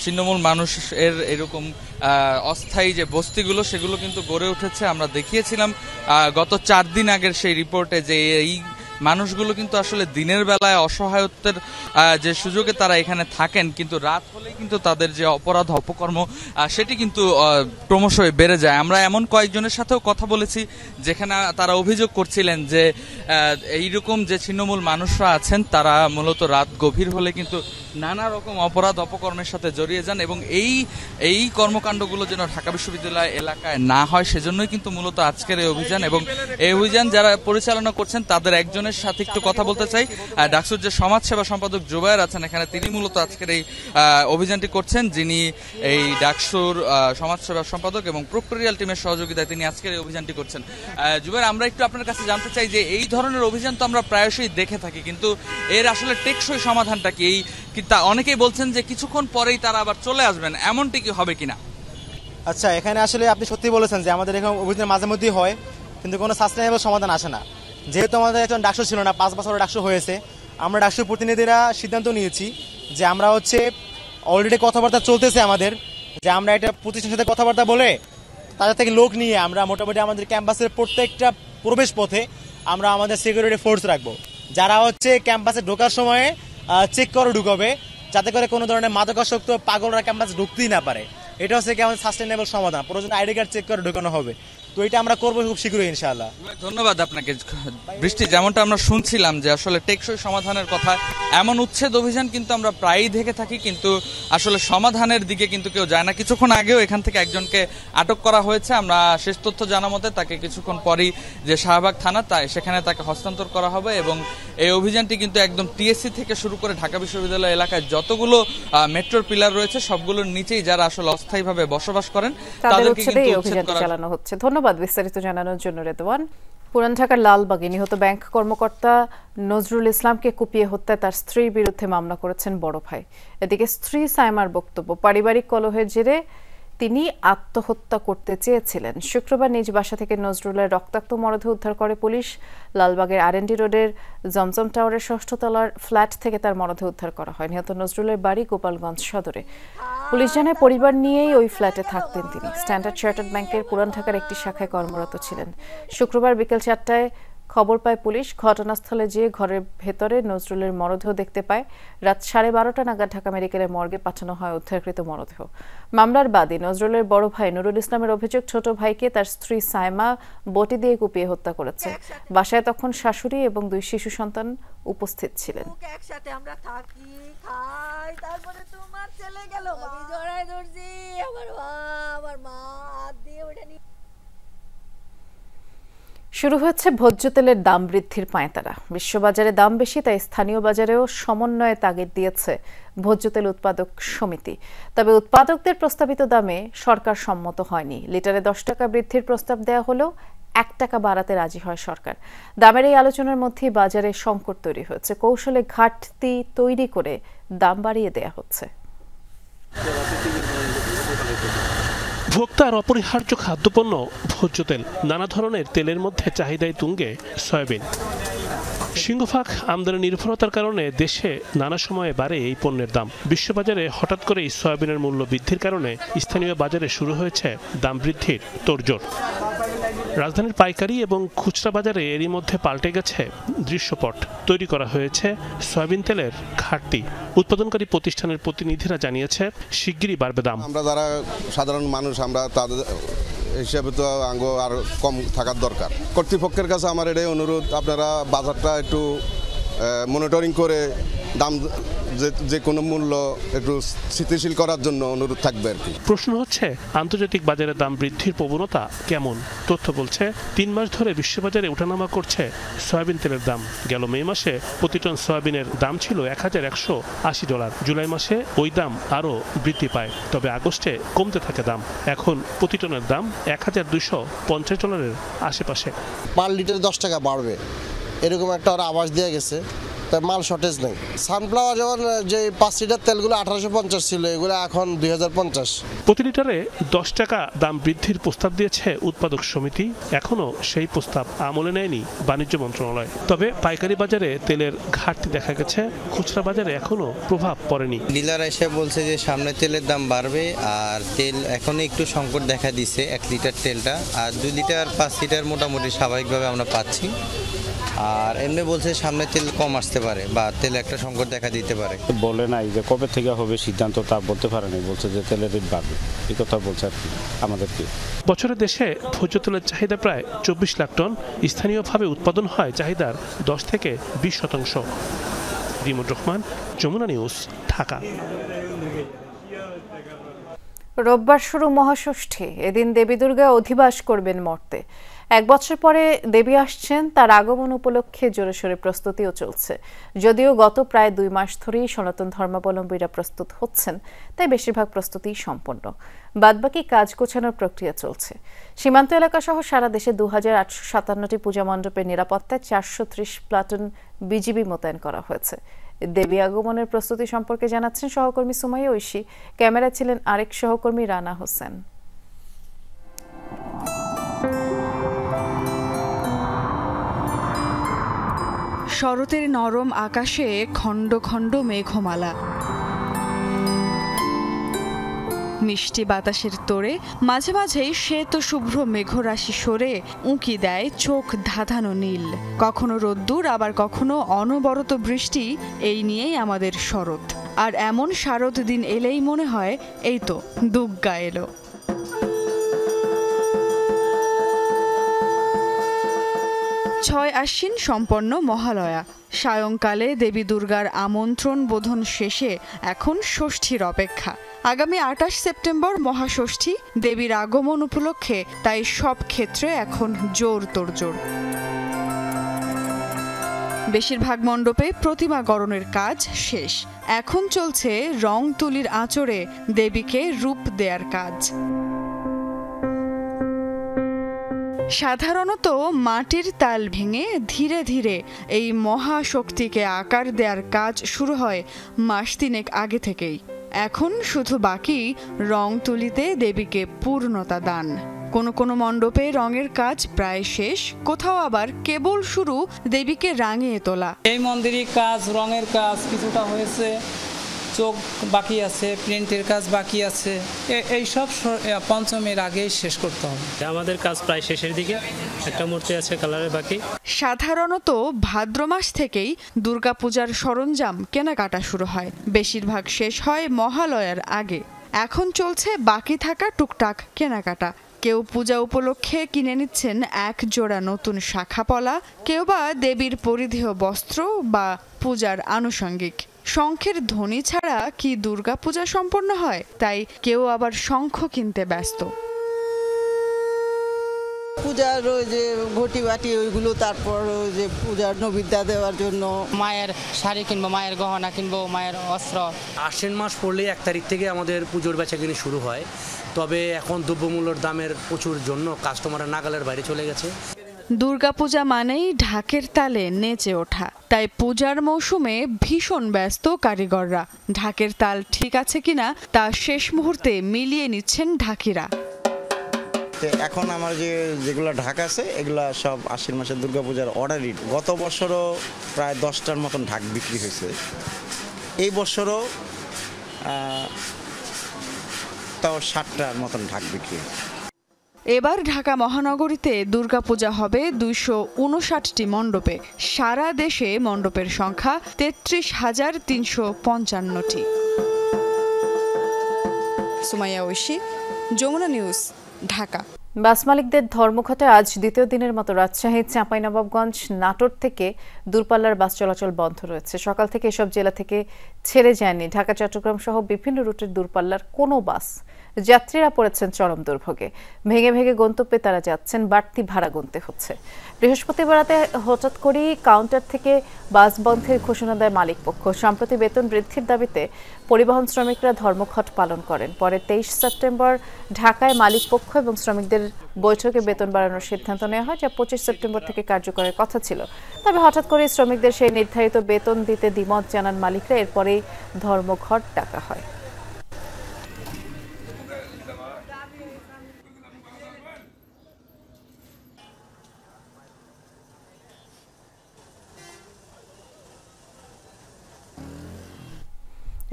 ছিন্নমূল মানুষের এরকম অস্থায়ী যে বস্তিগুলো, সেগুলো কিন্তু গড়ে উঠেছে। আমরা দেখিয়েছিলাম গত 4 দিন আগের সেই রিপোর্টে যে এই মানুষগুলো কিন্তু আসলে দিনের বেলায় অসহায়ত্বের যে সুযোগে তারা এখানে থাকেন, কিন্তু রাত হলে কিন্তু তাদের যে অপরাধ অপকর্ম সেটি কিন্তু ক্রমশই বেড়ে যায়। আমরা এমন কয়েকজনের সাথেও কথা বলেছি যেখানে তারা অভিযোগ করছিলেন যে এইরকম যে ছিন্নমূল মানুষরা আছেন তারা মূলত রাত গভীর হলে কিন্তু নানা রকম অপরাধ অপকর্মের সাথে জড়িয়ে যান, এবং এই কর্মকাণ্ডগুলো যেন ঢাকা বিশ্ববিদ্যালয় এলাকায় না হয় সেজন্যই কিন্তু মূলত আজকের এই অভিযান। এবং এই অভিযান যারা পরিচালনা করছেন তাদের একজনের সাথে একটু কথা বলতে চাই। ডাকসুর যে সমাজসেবা সম্পাদক জুবায়ের আছেন এখানে, তিনি মূলত আজকের এই অভিযানটি করছেন, যিনি এই ডাকসুর সমাজসেবা সম্পাদক এবং প্রক্টোরিয়াল টিমের সহযোগিতায় তিনি আজকের এই অভিযানটি করছেন। জুবায়ের, আমরা একটু আপনার কাছে জানতে চাই যে এই ধরনের অভিযান তো আমরা প্রায়শই দেখে থাকি, কিন্তু এর আসলে টেকসই সমাধানটা কি? অনেকেই বলছেন যে কিছুক্ষণ পরেই তারা আবার চলে আসবেন, এমনটি কি হবে কিনা? আচ্ছা, এখানে আসলে আপনি সত্যি বলেছেন যে আমাদের এখানে অভিযান মাঝে মধ্যেই হয়, কিন্তু কোনো সাস্টেনেবল সমাধান আসে না। যেহেতু আমাদের একজন ডাকসু ছিল না, 5 বছর ডাকসু হয়েছে, আমরা ডাকসুর প্রতিনিধিরা সিদ্ধান্ত নিয়েছি যে আমরা অলরেডি কথাবার্তা চলতেছে আমাদের, যে আমরা একটা প্রতিষ্ঠানের সাথে কথাবার্তা বলে তাদের থেকে লোক নিয়ে আমরা মোটামুটি আমাদের ক্যাম্পাসের প্রত্যেকটা প্রবেশ পথে আমরা আমাদের সিকিউরিটি ফোর্স রাখবো, যারা ক্যাম্পাসে ঢোকার সময়ে চেক করে ঢুকাবে, যাতে করে কোনো ধরনের মাদকাসক্ত পাগলরা ক্যাম্পাসে ঢুকতেই না পারে। এটা হচ্ছে কি আমাদের সাস্টেনেবল সমাধান। প্রয়োজন আইডি কার্ড চেক করে ঢোকানো হবে, তো এটা আমরা করবো খুব শীঘ্রই ইনশাআল্লাহ। ধন্যবাদ আপনাকে। বৃষ্টি, যেমনটা আমরা শুনছিলাম যে আসলে টেকসই সমাধানের কথা, এমন উচ্ছেদ অভিযান কিন্তু আমরা প্রায়ই দেখে থাকি, কিন্তু আসলে সমাধানের দিকে কিন্তু কেউ যায় না। কিছুক্ষণ আগেও এখান থেকে একজনকে আটক করা হয়েছে, আমরা শেষ তথ্য জানা মতে তাকে কিছুক্ষণ পরই যে শাহবাগ থানা সেখানে তাকে হস্তান্তর করা হবে। এবং এই অভিযানটি কিন্তু একদম টিএসসি থেকে শুরু করে ঢাকা বিশ্ববিদ্যালয় এলাকায় যতগুলো মেট্রোর পিলার রয়েছে সবগুলোর নিচেই যারা আসলে অস্থায়ীভাবে বসবাস করেন তাদেরকে কিন্তু উচ্ছেদ করা চালানো হচ্ছে। ধন্যবাদ বিস্তারিত জানানোর জন্য রেদওয়ান। পুরান ঢাকার লালবাগে নিহত ব্যাংক কর্মকর্তা নজরুল ইসলামকে কুপিয়ে হত্যায় তার স্ত্রীর বিরুদ্ধে মামলা করেছেন বড় ভাই। এদিকে স্ত্রী সাইমার বক্তব্য, পারিবারিক কলহের জেরে তিনি আত্মহত্যা করতে চেয়েছিলেন। শুক্রবার নিজ বাসা থেকে নজরুলের রক্তাক্ত মরদেহ উদ্ধার করে পুলিশ। লালবাগের আরএনডি রোডের জমজম টাওয়ারের ৬ষ্ঠ তলার ফ্ল্যাট থেকে তার মরদেহ উদ্ধার করা হয়। নিহত নজরুলের বাড়ি গোপালগঞ্জ সদরে। পুলিশ জানায় পরিবার নিয়েই ওই ফ্ল্যাটে থাকতেন তিনি। স্ট্যান্ডার্ড চার্টার্ড ব্যাংকের পুরান ঢাকার একটি শাখায় কর্মরত ছিলেন। শুক্রবার বিকেল ৪টায় খবর পায় পুলিশ। ঘটনাস্থলে যেয়ে ঘরের ভেতরে নজরুলের মরদেহ দেখতে পায়। রাত 12:30 নাগাদ ঢাকা মেডিকেলের মর্গে পাঠানো হয় উদ্ধারকৃত মরদেহ। মামলার বাদী নজরুলের বড় ভাই নুরুল ইসলামের অভিযোগ, ছোট ভাইকে তার স্ত্রী সাইমা বটি দিয়ে কুপিয়ে হত্যা করেছে। বাসায় তখন শাশুড়ি এবং 2 শিশু সন্তান উপস্থিত ছিলেন। একসাথে আমরা থাকি, খাই, তারপরে তোমার ছেলে গেল, আমি জড়াই ধরছি, আমার মা হাত দিয়ে ওটা নিয়ে। শুরু হয়েছে ভোজ্য তেলের দাম বৃদ্ধির পাঁয়তারা। বিশ্ববাজারে দাম বেশি, তাই স্থানীয় বাজারেও সমন্বয়ে তাগিদ দিয়েছে ভোজ্য তেল উৎপাদক সমিতি। তবে উৎপাদকদের প্রস্তাবিত দামে সরকার সম্মত হয়নি। লিটারে 10 টাকা বৃদ্ধির প্রস্তাব দেওয়া হলেও 1 টাকা বাড়াতে রাজি হয় সরকার। দামের এই আলোচনার মধ্যেই বাজারে সংকট তৈরি হয়েছে। কৌশলে ঘাটতি তৈরি করে দাম বাড়িয়ে দেয়া হচ্ছে। ভোক্তার অপরিহার্য খাদ্যপণ্য ভোজ্য তেল। নানা ধরনের তেলের মধ্যে চাহিদায় তুঙ্গে সয়াবিন। সিংহভাগ আমদানি নির্ভরতার কারণে দেশে নানা সময়ে বাড়ে এই পণ্যের দাম। বিশ্ববাজারে হঠাৎ করেই সয়াবিনের মূল্য বৃদ্ধির কারণে স্থানীয় বাজারে শুরু হয়েছে দাম বৃদ্ধির তোড়জোড়। রাজধানীর পাইকারি এবং খুচরা বাজারে এরই মধ্যে পাল্টে গেছে দৃশ্যপট। তৈরি করা হয়েছে সয়াবিন তেলের ঘাটতি। উৎপাদনকারী প্রতিষ্ঠানের প্রতিনিধিরা জানিয়েছে শিগগিরই বাড়বে দাম। আমরা যারা সাধারণ মানুষ, আমরা তাদের হিসাবে তো আঙ্গ আর কম থাকার দরকার। কর্তৃপক্ষের কাছে আমার এটাই অনুরোধ, আপনারা বাজারটা একটু মনিটরিং করে দাম যে কোনো মূল্য একটু স্থিতিশীল করার জন্য অনুরোধ থাকবে আর কি। প্রশ্ন হচ্ছে আন্তর্জাতিক বাজারে দাম বৃদ্ধির প্রবণতা কেমন? তথ্য বলছে 3 মাস ধরে বিশ্ববাজারে ওঠানামা করছে সয়াবিন তেলের দাম। গেল মে মাসে প্রতি টন সয়াবিনের দাম ছিল $1180। জুলাই মাসে ওই দাম আরও বৃদ্ধি পায়, তবে আগস্টে কমতে থাকে দাম। এখন প্রতি টনের দাম $1250 আশেপাশে। পার লিটারে 10 টাকা বাড়বে এরকম একটা ওরা আভাস দেওয়া গেছে, তাই মাল শর্টেজ নেই। সানফ্লাওয়ার যেমন যে 5 লিটার তেলগুলো 1850 ছিল, এগুলো এখন 2050। প্রতি লিটারে 10 টাকা দাম বৃদ্ধির প্রস্তাব দিয়েছে উৎপাদক সমিতি। এখনও সেই প্রস্তাব আমলে নেয়নি বাণিজ্য মন্ত্রণালয়। তবে পাইকারি বাজারে তেলের ঘাটতি দেখা গেছে, খুচরা বাজারে এখনও প্রভাব পড়েনি। ডিলার এসে বলছে যে সামনে তেলের দাম বাড়বে, আর তেল এখন একটু সংকট দেখা দিচ্ছে 1 লিটার তেলটা, আর 2 লিটার 5 লিটার মোটামুটি স্বাভাবিকভাবে আমরা পাচ্ছি। আর এমনি বলছে সামনে তেল কম আসতে পারে বা তেলে একটা সংকট দেখা দিতে পারে। বলে নাই যে কবে থেকে হবে সিদ্ধান্ত তা বলতে পারে নাই, বলছে যে তেলের রেট বাড়বে, এই কথা বলছে আর কি আমাদেরকে। বছরে দেশে ভোজ্য তেলের চাহিদা প্রায় 24 লাখ টন, স্থানীয়ভাবে উৎপাদন হয় চাহিদার 10 থেকে 20%। রিমন রহমান, যমুনা নিউজ, ঢাকা। রোববার শুরু মহাষষ্ঠী। এদিন দেবী দুর্গা অধিবাস করবেন মর্তে। 1 বছর পরে দেবী আসছেন, তার আগমন উপলক্ষে জোরেশোরে প্রস্তুতিও চলছে। যদিও গত প্রায় 2 মাস ধরেই সনাতন ধর্মাবলম্বীরা প্রস্তুত হচ্ছেন, তাই বেশিরভাগ প্রস্তুতিই সম্পন্ন। বাদবাকি কাজ গোছানোর প্রক্রিয়া চলছে। সীমান্ত এলাকা সহ সারা দেশে 2857টি পূজা মণ্ডপের নিরাপত্তায় 430 প্লাটুন বিজিবি মোতায়েন করা হয়েছে। দেবী আগমনের প্রস্তুতি সম্পর্কে জানাচ্ছেন সহকর্মী সুমাইয়া ঐশী। ক্যামেরা ছিলেন আরেক সহকর্মী রানা হোসেন। শরতের নরম আকাশে খণ্ড খণ্ড মেঘমালা, মিষ্টি বাতাসের তোড়ে মাঝে মাঝেই শ্বেত শুভ্র মেঘরাশি সরে উঁকি দেয় চোখ ধাঁধানো নীল। কখনো রোদ্দুর, আবার কখনো অনবরত বৃষ্টি। এই নিয়েই আমাদের শরৎ। আর এমন শারদ দিন এলেই মনে হয় এই তো দুর্গা এলো। ছয় আশ্বিন সম্পন্ন মহালয়া। সায়ংকালে দেবী দুর্গার আমন্ত্রণ বোধন শেষে এখন ষষ্ঠীর অপেক্ষা। আগামী 28 সেপ্টেম্বর মহাষষ্ঠী। দেবীর আগমন উপলক্ষে তাই সব ক্ষেত্রে এখন জোর তোড়জোড়। বেশিরভাগ মণ্ডপে প্রতিমা গড়নের কাজ শেষ। এখন চলছে রং তুলির আঁচড়ে দেবীকে রূপ দেয়ার কাজ। সাধারণত মাটির তাল ভেঙে ধীরে ধীরে এই মহাশক্তিকে আকার দেওয়ার কাজ শুরু হয় মাস 3 আগে থেকেই। এখন শুধু বাকি রং তুলিতে দেবীকে পূর্ণতা দান। কোনো কোনো মণ্ডপে রঙের কাজ প্রায় শেষ, কোথাও আবার কেবল শুরু দেবীকে রাঙিয়ে তোলা। এই মন্দিরের কাজ, রঙের কাজ কিছুটা হয়েছে, চোখ বাকি আছে, প্রিন্টের কাজ বাকি আছে। এই সব পঞ্চমীর আগেই শেষ করতে হবে। আমাদের কাজ প্রায় শেষের দিকে, একটা মূর্তি আছে কালারের বাকি। সাধারণত ভাদ্র মাস থেকেই দুর্গাপূজার সরঞ্জাম কেনাকাটা শুরু হয়। বেশিরভাগ শেষ হয় মহালয়ার আগে। এখন চলছে বাকি থাকা টুকটাক কেনাকাটা। কেউ পূজা উপলক্ষে কিনে নিচ্ছেন 1 জোড়া নতুন শাখাপলা, কেউ বা দেবীর পরিধেয় বস্ত্র বা পূজার আনুষঙ্গিক। শঙ্খের ধ্বনি ছাড়া কি দুর্গাপূজা সম্পন্ন হয়? তাই কেউ আবার শঙ্খ কিনতে ব্যস্ত। পূজার ওই যে ঘটি বাটি ওইগুলো, তারপর ওই যে পূজার নৈবেদ্য দেওয়ার জন্য মায়ের শাড়ি কিনবো, মায়ের গহনা কিনবো, মায়ের অস্ত্র। আশ্বিন মাস পড়লেই 1 তারিখ থেকে আমাদের পুজোর বেচাকেনি শুরু হয়। তবে এখন দ্রব্যমূল্যের দামের প্রচুর জন্য কাস্টমারের নাগালের বাইরে চলে গেছে। দুর্গাপূজা মানেই ঢাকের তালে নেচে ওঠা, তাই পূজার মৌসুমে ভীষণ ব্যস্ত কারিগররা। ঢাকের তাল ঠিক আছে কিনা তা শেষ মুহূর্তে মিলিয়ে নিচ্ছেন ঢাকিরা। এখন আমার যেগুলো ঢাক আছে এগুলা সব আশ্বিন মাসের দুর্গাপূজার অর্ডারই। গত বছরও প্রায় 10টার মতন ঢাক বিক্রি হয়েছে। এই বছরও তাও 60টার মতন ঢাক বিক্রি। এবার ঢাকা মহানগরীতে দুর্গাপূজা হবে 259টি মণ্ডপে। সারা দেশে মণ্ডপের সংখ্যা 33,355টি। সুমাইয়া ঐশী, যমুনা নিউজ, ঢাকা। বাস মালিকদের ধর্মঘটে আজ দ্বিতীয় দিনের মতো রাজশাহী, চাঁপাইনবাবগঞ্জ, নাটোর থেকে দূরপাল্লার বাস চলাচল বন্ধ রয়েছে। সকাল থেকে এসব জেলা থেকে ছেড়ে যায়নি ঢাকা, চট্টগ্রাম সহ বিভিন্ন রুটের দূরপাল্লার কোনো বাস। যাত্রীরা পড়েছেন চরম দুর্ভোগে। ভেঙে ভেঙে গন্তব্যে তারা যাচ্ছেন, বাড়তি ভাড়া গুনতে হচ্ছে। বৃহস্পতিবার রাতে হঠাৎ করেই কাউন্টার থেকে বাস বন্ধের ঘোষণা দেয় মালিকপক্ষ। সম্প্রতি বেতন বৃদ্ধির দাবিতে পরিবহন শ্রমিকরা ধর্মঘট পালন করেন। পরে 23 সেপ্টেম্বর ঢাকায় মালিকপক্ষ এবং শ্রমিকদের বৈঠকে বেতন বাড়ানোর সিদ্ধান্ত নেওয়া হয়, যা 25 সেপ্টেম্বর থেকে কার্যকরের কথা ছিল। তবে হঠাৎ করে শ্রমিকদের সেই নির্ধারিত বেতন দিতে দ্বিমত জানান মালিকরা। এরপরেই ধর্মঘট ডাকা হয়।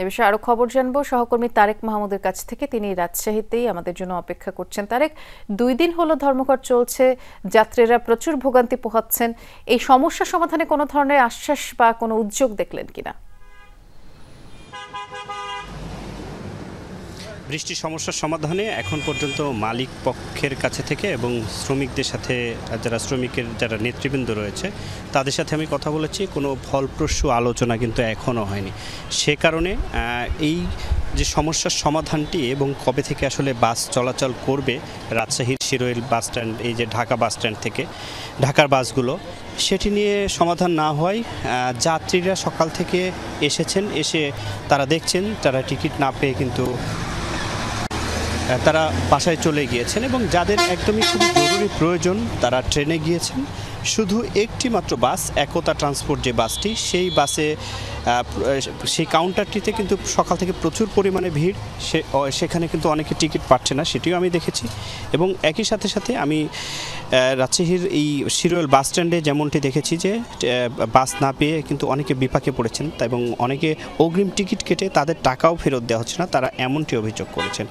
এ বিষয়ে আরো খবর জানবো সহকর্মী তারেক মাহমুদের কাছ থেকে। তিনি রাজশাহীতেই আমাদের জন্য অপেক্ষা করছেন। তারেক, 2 দিন হলো ধর্মঘট চলছে, যাত্রীরা প্রচুর ভোগান্তি পোহাচ্ছেন। এই সমস্যা সমাধানে কোনো ধরনের আশ্বাস বা কোনো উদ্যোগ দেখলেন কিনা? বৃষ্টি সমস্যার সমাধানে এখন পর্যন্ত মালিক পক্ষের কাছে থেকে এবং শ্রমিকদের সাথে যারা নেতৃবৃন্দ রয়েছে তাদের সাথে আমি কথা বলেছি, কোনো ফলপ্রসূ আলোচনা কিন্তু এখনও হয়নি। সে কারণে এই যে সমস্যার সমাধানটি এবং কবে থেকে আসলে বাস চলাচল করবে রাজশাহীর শিরোইল বাস স্ট্যান্ড, এই যে ঢাকা বাস স্ট্যান্ড থেকে ঢাকার বাসগুলো, সেটি নিয়ে সমাধান না হওয়ায় যাত্রীরা সকাল থেকে এসে তারা দেখছেন তারা টিকিট না পেয়ে কিন্তু তারা বাসায় চলে গিয়েছেন এবং যাদের একদমই খুব জরুরি প্রয়োজন তারা ট্রেনে গিয়েছেন। শুধু একটি মাত্র বাস, একতা ট্রান্সপোর্ট যে বাসটি, সেই বাসে সেই কাউন্টারটিতে কিন্তু সকাল থেকে প্রচুর পরিমাণে ভিড়, সেখানে কিন্তু অনেকে টিকিট পাচ্ছে না, সেটিও আমি দেখেছি। এবং একই সাথে আমি রাজশাহীর এই শিরোইল বাস স্ট্যান্ডে যেমনটি দেখেছি যে বাস না পেয়ে কিন্তু অনেকে বিপাকে পড়েছেন এবং অনেকে অগ্রিম টিকিট কেটে তাদের টাকাও ফেরত দেওয়া হচ্ছে না, তারা এমনটি অভিযোগ করেছেন।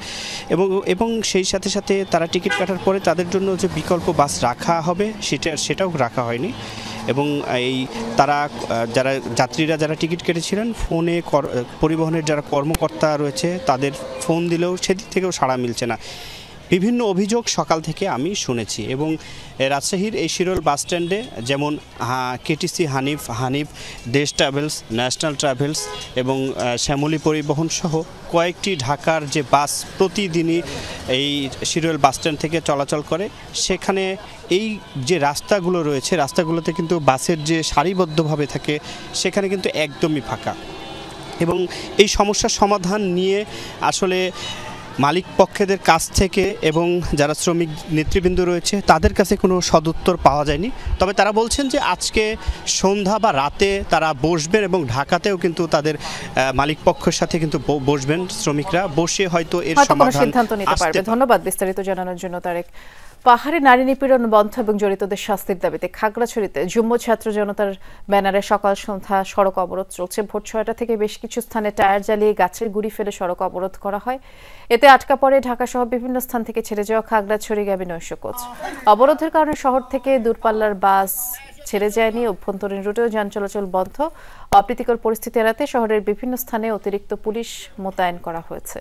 এবং সেই সাথে তারা টিকিট কাটার পরে তাদের জন্য যে বিকল্প বাস রাখা হবে সেটাও রাখা হয়নি। এবং যাত্রীরা যারা টিকিট কেটেছিলেন ফোনে পরিবহনের যারা কর্মকর্তা রয়েছে তাদের ফোন দিলেও সেদিক থেকেও সাড়া মিলছে না। বিভিন্ন অভিযোগ সকাল থেকে আমি শুনেছি। এবং রাজশাহীর এই শিরোইল বাস স্ট্যান্ডে যেমন কেটিসি হানিফ, দেশ ট্রাভেলস, ন্যাশনাল ট্রাভেলস এবং শ্যামলী পরিবহন সহ কয়েকটি ঢাকার যে বাস প্রতিদিনই এই শিরোইল বাস স্ট্যান্ড থেকে চলাচল করে, সেখানে এই যে রাস্তাগুলো রয়েছে রাস্তাগুলোতে কিন্তু বাসের যে সারিবদ্ধভাবে থাকে সেখানে কিন্তু একদমই ফাঁকা। এবং এই সমস্যার সমাধান নিয়ে আসলে মালিক পক্ষেদের কাছ থেকে এবং যারা শ্রমিক নেতৃবৃন্দ রয়েছে তাদের কাছে কোনো সদুত্তর পাওয়া যায়নি। তবে তারা বলছেন যে আজকে সন্ধ্যা বা রাতে তারা বসবেন এবং ঢাকাতেও কিন্তু তাদের মালিক পক্ষের সাথে কিন্তু বসবেন শ্রমিকরা, বসে হয়তো এর সমাধান সিদ্ধান্ত নিতে পারবে। ধন্যবাদ বিস্তারিত জানানোর জন্য তারেক। পাহাড়ে নারী নিপীড়ন বন্ধ এবং জড়িতদের শাস্তির দাবিতে খাগড়াছড়িতে যুগ্ম ছাত্র জনতার ব্যানারে সকাল সন্ধ্যা সড়ক অবরোধ চলছে। ভোর 6টা থেকে বেশ কিছু স্থানে টায়ার জ্বালিয়ে গাছের গুড়ি ফেলে সড়ক অবরোধ করা হয়। এতে আটকা পড়ে ঢাকা সহ বিভিন্ন স্থান থেকে ছেড়ে যাওয়া খাগড়াছড়ি-গাবী 900 কোচ। অবরোধের কারণে শহর থেকে দূরপাল্লার বাস ছেড়ে যায়নি, অভ্যন্তরীণ রুটেও যান চলাচল বন্ধ। অপ্রীতিকর পরিস্থিতি এড়াতে শহরের বিভিন্ন স্থানে অতিরিক্ত পুলিশ মোতায়েন করা হয়েছে।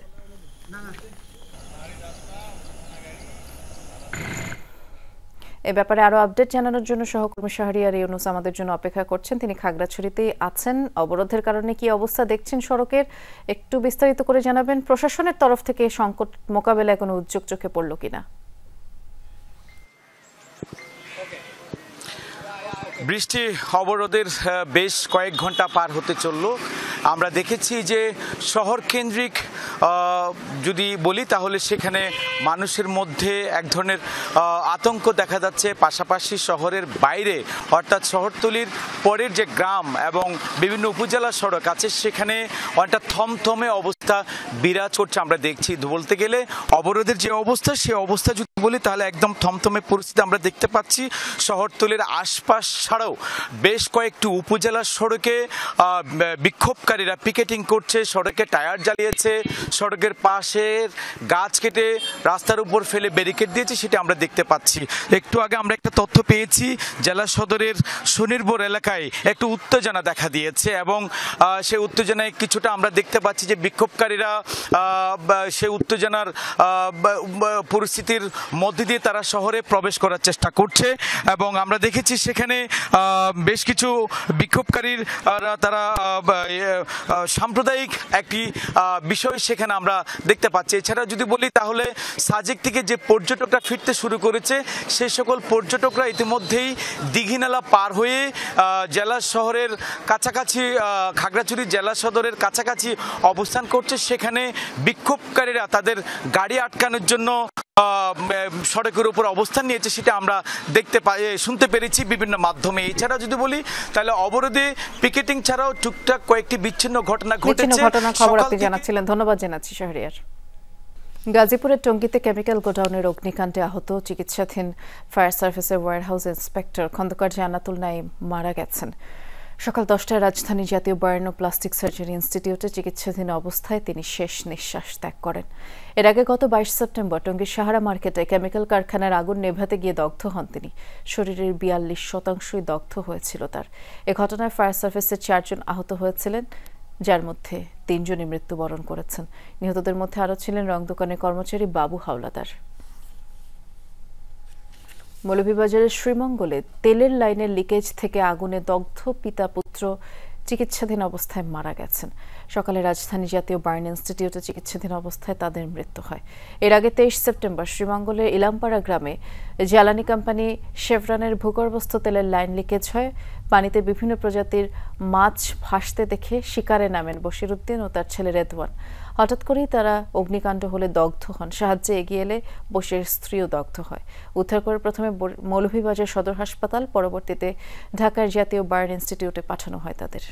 এ ব্যাপারে আরো আপডেট জানানোর জন্য সহকর্মী শাহরিয়ার ইউনুস আমাদের জন্য অপেক্ষা করছেন। তিনি খাগড়াছড়িতেই আছেন। অবরোধের কারণে কি অবস্থা দেখছেন সড়কের, একটু বিস্তারিত করে জানাবেন। প্রশাসনের তরফ থেকে সংকট মোকাবেলায় কোনো উদ্যোগ চোখে পড়ল কিনা? বৃষ্টি অবরোধের বেশ কয়েক ঘন্টা পার হতে চলল। আমরা দেখেছি যে শহর কেন্দ্রিক যদি বলি তাহলে সেখানে মানুষের মধ্যে এক ধরনের আতঙ্ক দেখা যাচ্ছে। পাশাপাশি শহরের বাইরে অর্থাৎ শহরতলির পরের যে গ্রাম এবং বিভিন্ন উপজেলা সড়ক আছে সেখানে অনেকটা থমথমে অবস্থা বিরাজ করছে। আমরা দেখছি বলতে গেলে অবরোধের যে অবস্থা সে অবস্থা যদি বলি তাহলে একদম থমথমে পরিস্থিতি আমরা দেখতে পাচ্ছি। শহরতলির আশপাশ ছাড়াও বেশ কয়েকটি উপজেলা সড়কে বিক্ষোভকারীরা পিকেটিং করছে, সড়কে টায়ার জ্বালিয়েছে, সড়কের পাশের গাছ কেটে রাস্তার উপর ফেলে ব্যারিকেড দিয়েছে, সেটা আমরা দেখতে পাচ্ছি। একটু আগে আমরা একটা তথ্য পেয়েছি জেলা সদরের শনিরপুর এলাকায় একটু উত্তেজনা দেখা দিয়েছে এবং সেই উত্তেজনায় কিছুটা আমরা দেখতে পাচ্ছি যে বিক্ষোভকারীরা সেই উত্তেজনার পরিস্থিতির মধ্যে দিয়ে তারা শহরে প্রবেশ করার চেষ্টা করছে এবং আমরা দেখেছি সেখানে বেশ কিছু বিক্ষোভকারীর তারা সাম্প্রদায়িক একটি বিষয় সেখানে আমরা দেখতে পাচ্ছি। এছাড়া যদি বলি তাহলে সাজেক থেকে যে পর্যটকরা ফিরতে শুরু করেছে সেই সকল পর্যটকরা ইতিমধ্যেই দীঘিনালা পার হয়ে জেলা শহরের কাছাকাছি খাগড়াছড়ি জেলা সদরের কাছাকাছি অবস্থান করছে। সেখানে বিক্ষোভকারীরা তাদের গাড়ি আটকানোর জন্য সড়কের উপর অবস্থান নিয়েছে, সেটা আমরা শুনতে পেরেছি বিভিন্ন মাধ্যমে। এছাড়া যদি বলি তাহলে অবরোধে পিকেটিং ছাড়াও টুকটাক কয়েকটি বিচ্ছিন্ন ঘটনা ঘটেছে। খবর আপনি জানাচ্ছিলেন, ধন্যবাদ জানাচ্ছি শাহরিয়ার। গাজীপুরের টঙ্গীতে কেমিক্যাল গোডাউনের অগ্নিকাণ্ডে আহত চিকিৎসাধীন ফায়ার সার্ভিসের ওয়্যারহাউস ইন্সপেক্টর খন্দকার জান্নাতুল নাঈম মারা গেছেন। সকাল 10টায় রাজধানী জাতীয় বার্ন ও প্লাস্টিক সার্জারি ইনস্টিটিউটে চিকিৎসাধীন অবস্থায় তিনি শেষ নিঃশ্বাস ত্যাগ করেন। এর আগে গত 22 সেপ্টেম্বর টঙ্গীর সাহারা মার্কেটে কেমিক্যাল কারখানার আগুন নেভাতে গিয়ে দগ্ধ হন তিনি। শরীরের 42% দগ্ধ হয়েছিল তার। এ ঘটনায় ফায়ার সার্ভিসের 4 জন আহত হয়েছিলেন, যার মধ্যে 3 জনই মৃত্যুবরণ করেছেন। নিহতদের মধ্যে আরও ছিলেন রং দোকানের কর্মচারী বাবু হাওলাদার। মৌলভীবাজারের শ্রীমঙ্গলে তেলের লাইনের লিকেজ থেকে আগুনে দগ্ধ পিতা পুত্র চিকিৎসাধীন অবস্থায় মারা গেছেন। সকালে রাজধানী জাতীয় বার্ন ইনস্টিটিউটে চিকিৎসাধীন অবস্থায় তাদের মৃত্যু হয়। এর আগে 23 সেপ্টেম্বর শ্রীমঙ্গলের ইলামপাড়া গ্রামে জ্বালানি কোম্পানি শেভরনের ভূগর্ভস্থ তেলের লাইন লিকেজ হয়। পানিতে বিভিন্ন প্রজাতির মাছ ভাসতে দেখে শিকারে নামেন বশিরউদ্দিন ও তার ছেলে রেদওয়ান। হঠাৎ করেই তারা অগ্নিকাণ্ড হলে দগ্ধ হন। সাহায্যে এগিয়ে এলে বশির স্ত্রীও দগ্ধ হয়। উদ্ধার করে প্রথমে মৌলভীবাজার সদর হাসপাতাল, পরবর্তীতে ঢাকার জাতীয় বার্ন ইনস্টিটিউটে পাঠানো হয় তাদের।